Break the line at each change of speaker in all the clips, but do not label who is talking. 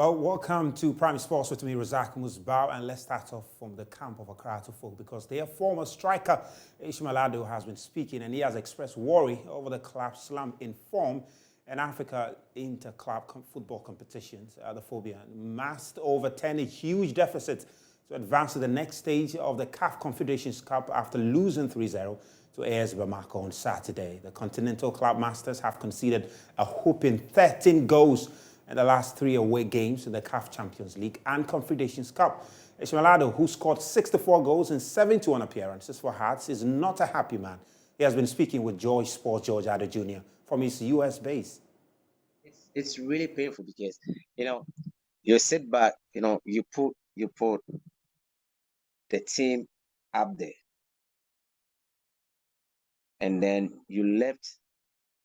Well, welcome to Prime Sports with me, Razak Musbau, and let's start off from the camp of Accra to Folk because their former striker, Ishamel Addo, has been speaking and he has expressed worry over the club's slump in form and Africa Inter-Club Football Competitions. The Phobia masked over 10 huge deficits to advance to the next stage of the CAF Confederations Cup after losing 3-0 to AS Bamako on Saturday. The Continental Club Masters have conceded a whopping 13 goals in the last 3 away games in the CAF Champions League and Confederations Cup. Ishamel Addo, who scored 64 goals in 71 appearances for Hearts, is not a happy man. He has been speaking with Joy Sports George Addo Jr. from his US base.
It's really painful because, you sit back, you put the team up there. And then you left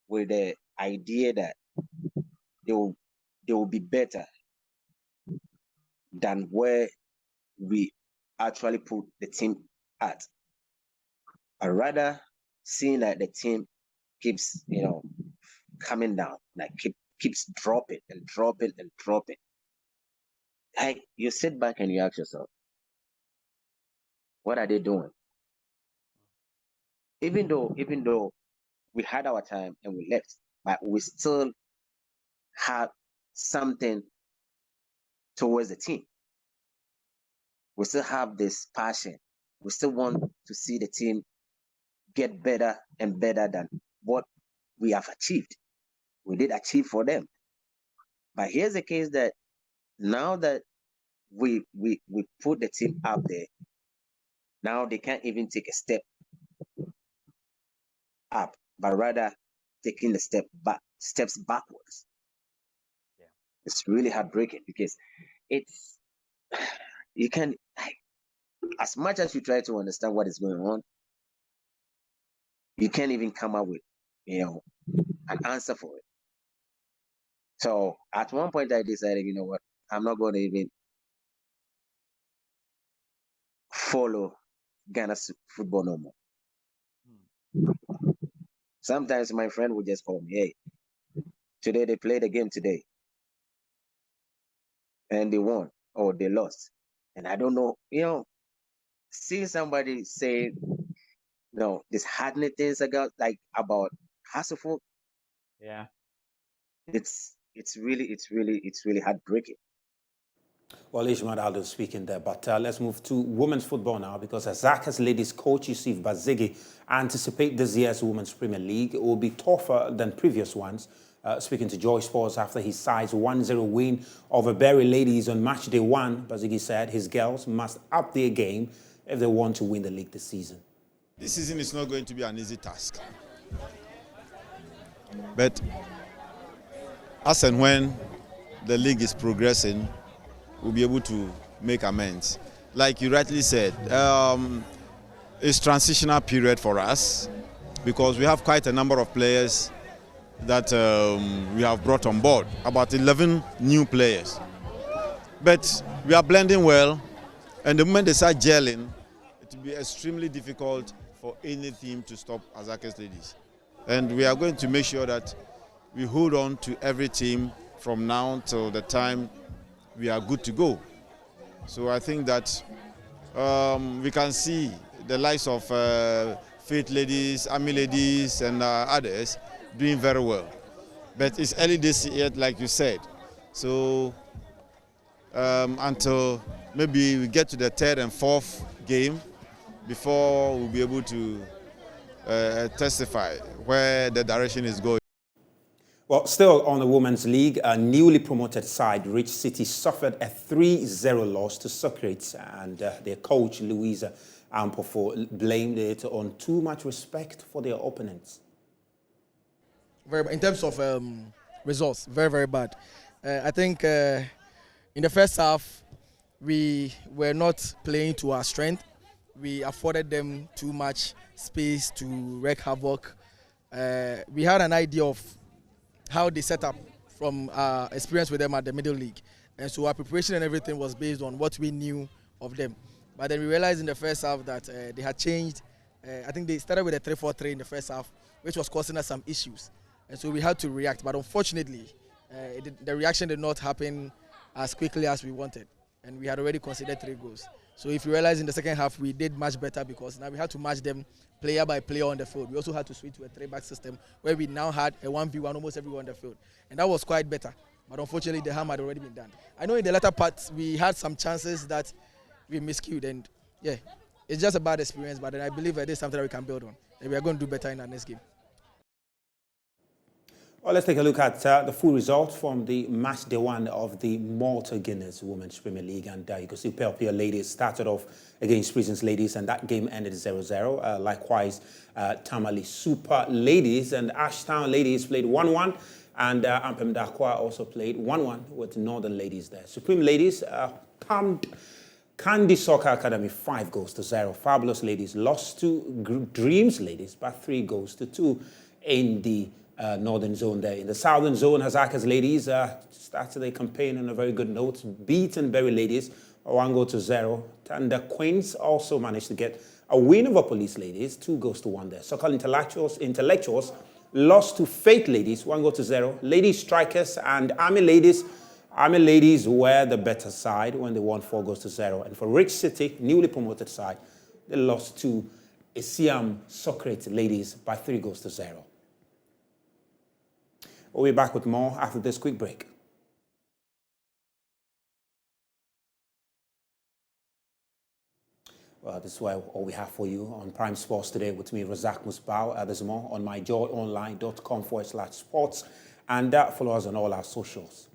with the idea that they will be better than where we actually put the team at. I'd rather seeing that the team keeps, coming down, like keeps dropping and dropping and dropping. Like you sit back and you ask yourself, what are they doing? Even though we had our time and we left, but we still have something towards the team. We still have this passion. We still want to see the team get better and better than what we have achieved. We did achieve for them. But here's the case that now that we put the team up there, now they can't even take a step up, but rather taking the steps backwards. Yeah. It's really heartbreaking because you can, as much as you try to understand what is going on, you can't even come up with, an answer for it. So at one point I decided, you know what, I'm not going to even follow Ghana's football no more. Sometimes my friend would just call me, hey, today they played a game today and they won or they lost. And I don't know, seeing somebody say, disheartening things about Hasselhoff.
Yeah.
It's really heartbreaking.
Well, Ishamel Addo speaking there, but let's move to women's football now because Azaka's ladies coach Yusuf Bazigi anticipate this year's Women's Premier League will be tougher than previous ones. Speaking to Joy Sports after his side's 1-0 win over Berry Ladies on match day 1, Bazigi said his girls must up their game if they want to win the league this season.
This season is not going to be an easy task. But as and when the league is progressing, we'll be able to make amends. Like you rightly said, it's transitional period for us because we have quite a number of players that we have brought on board, about 11 new players. But we are blending well, and the moment they start gelling, it will be extremely difficult for any team to stop Azaka's ladies. And we are going to make sure that we hold on to every team from now till the time we are good to go. So I think that we can see the likes of Faith Ladies, Army Ladies, and others doing very well. But it's early days yet, like you said. So until maybe we get to the 3rd and 4th game before we'll be able to testify where the direction is going.
Well, still on the Women's League, a newly promoted side, Rich City, suffered a 3-0 loss to Socrates, and their coach, Louisa Ampofo, blamed it on too much respect for their opponents.
In terms of results, very, very bad. I think in the first half, we were not playing to our strength. We afforded them too much space to wreak havoc. We had an idea of how they set up from our experience with them at the Middle League. And so our preparation and everything was based on what we knew of them. But then we realized in the first half that they had changed. I think they started with a 3-4-3 in the first half, which was causing us some issues. And so we had to react. But unfortunately, the reaction did not happen as quickly as we wanted. And we had already considered 3 goals. So if you realize in the second half, we did much better because now we had to match them player by player on the field. We also had to switch to a 3-back system where we now had a 1v1 almost everyone on the field. And that was quite better. But unfortunately, the harm had already been done. I know in the latter part, we had some chances that we miscued. And yeah, it's just a bad experience. But I believe that this is something that we can build on. And we are going to do better in our next game.
Well, let's take a look at the full result from the match day 1 of the Malta Guinness Women's Premier League. And you can see Pelpier Ladies started off against Prisons Ladies, and that game ended 0-0. Likewise, Tamale Super Ladies and Ashtown Ladies played 1-1. And Ampem Dakwa also played 1-1 with Northern Ladies there. Supreme Ladies pumped Candy Soccer Academy 5-0. Fabulous Ladies lost to Dreams Ladies by 3-2 in the Northern Zone there. In the Southern Zone, Hazaka's Ladies started their campaign on a very good note, beaten Berry Ladies 1-0. And the Queens also managed to get a win over Police Ladies, 2-1 there. Sokol Intellectuals lost to Faith Ladies 1-0. Ladies Strikers and Army Ladies were the better side when they won 4-0. And for Rich City, newly promoted side, they lost to Isiam Socrates Ladies by 3-0. We'll be back with more after this quick break. Well, this is all we have for you on Prime Sports today with me, Razak Musbau. There's more on myjoyonline.com/sports. And follow us on all our socials.